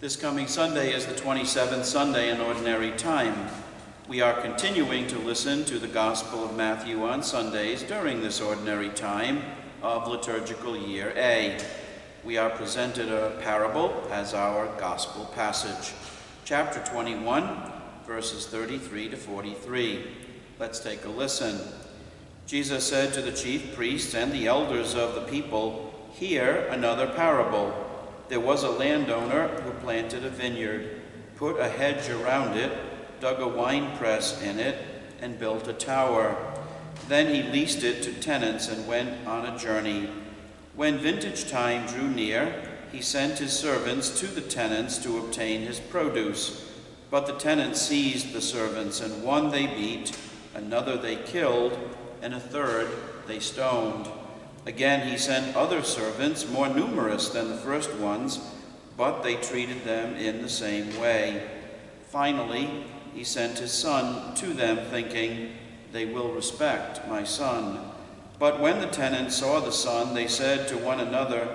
This coming Sunday is the 27th Sunday in Ordinary Time. We are continuing to listen to the Gospel of Matthew on Sundays during this Ordinary Time of Liturgical Year A. We are presented a parable as our Gospel passage. Chapter 21, verses 33 to 43. Let's take a listen. Jesus said to the chief priests and the elders of the people, "Hear another parable. There was a landowner who planted a vineyard, put a hedge around it, dug a winepress in it, and built a tower. Then he leased it to tenants and went on a journey. When vintage time drew near, he sent his servants to the tenants to obtain his produce. But the tenants seized the servants, and one they beat, another they killed, and a third they stoned. Again he sent other servants, more numerous than the first ones, but they treated them in the same way. Finally, he sent his son to them, thinking, 'They will respect my son.' But when the tenants saw the son, they said to one another,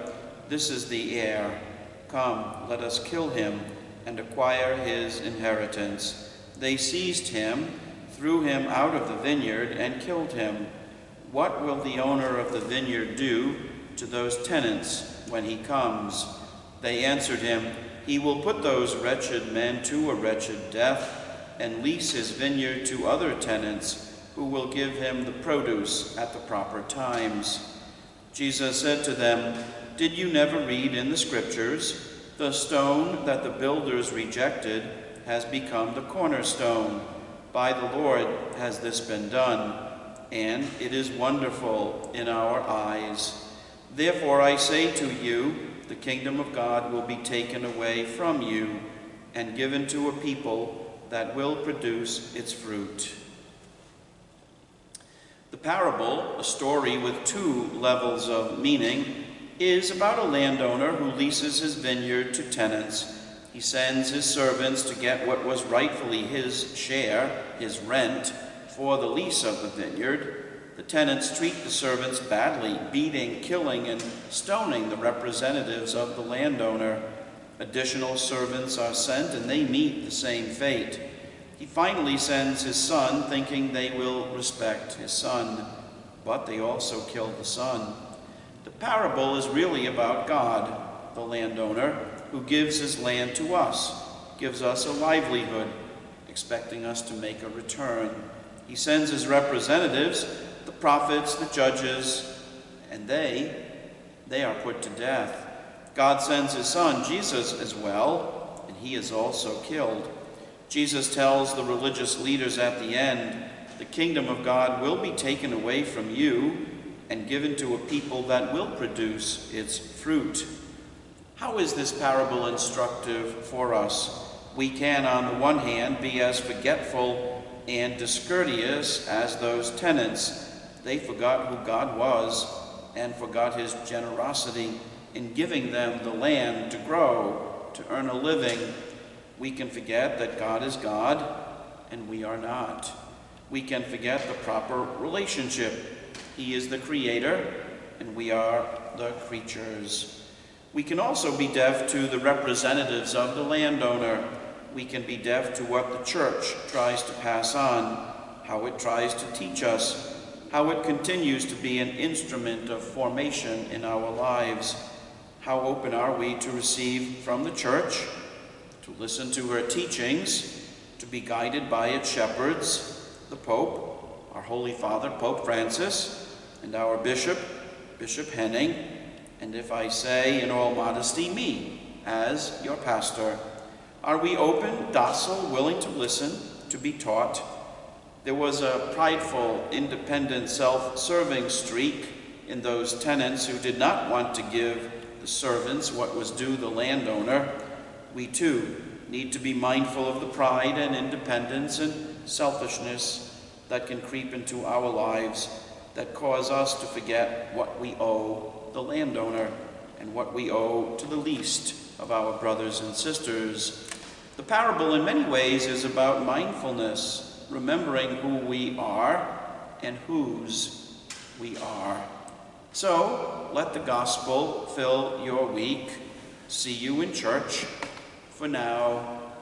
'This is the heir. Come, let us kill him and acquire his inheritance.' They seized him, threw him out of the vineyard, and killed him. What will the owner of the vineyard do to those tenants when he comes?" They answered him, "He will put those wretched men to a wretched death and lease his vineyard to other tenants who will give him the produce at the proper times." Jesus said to them, "Did you never read in the Scriptures, 'The stone that the builders rejected has become the cornerstone. By the Lord has this been done, and it is wonderful in our eyes. Therefore I say to you, the kingdom of God will be taken away from you and given to a people that will produce its fruit." The parable, a story with two levels of meaning, is about a landowner who leases his vineyard to tenants. He sends his servants to get what was rightfully his share, his rent, for the lease of the vineyard. The tenants treat the servants badly, beating, killing, and stoning the representatives of the landowner. Additional servants are sent, and they meet the same fate. He finally sends his son, thinking they will respect his son, but they also kill the son. The parable is really about God, the landowner, who gives his land to us, gives us a livelihood, expecting us to make a return. He sends his representatives, the prophets, the judges, and they are put to death. God sends his son, Jesus, as well, and he is also killed. Jesus tells the religious leaders at the end, "The kingdom of God will be taken away from you and given to a people that will produce its fruit." How is this parable instructive for us? We can, on the one hand, be as forgetful and discourteous as those tenants. They forgot who God was and forgot his generosity in giving them the land to grow, to earn a living. We can forget that God is God and we are not. We can forget the proper relationship. He is the creator and we are the creatures. We can also be deaf to the representatives of the landowner. We can be deaf to what the church tries to pass on, how it tries to teach us, how it continues to be an instrument of formation in our lives. How open are we to receive from the church, to listen to her teachings, to be guided by its shepherds, the Pope, our Holy Father, Pope Francis, and our Bishop, Bishop Henning, and if I say in all modesty, me, as your pastor. Are we open, docile, willing to listen, to be taught? There was a prideful, independent, self-serving streak in those tenants who did not want to give the servants what was due the landowner. We too need to be mindful of the pride and independence and selfishness that can creep into our lives, that cause us to forget what we owe the landowner and what we owe to the least of our brothers and sisters. The parable in many ways is about mindfulness, remembering who we are and whose we are. So let the gospel fill your week. See you in church. for now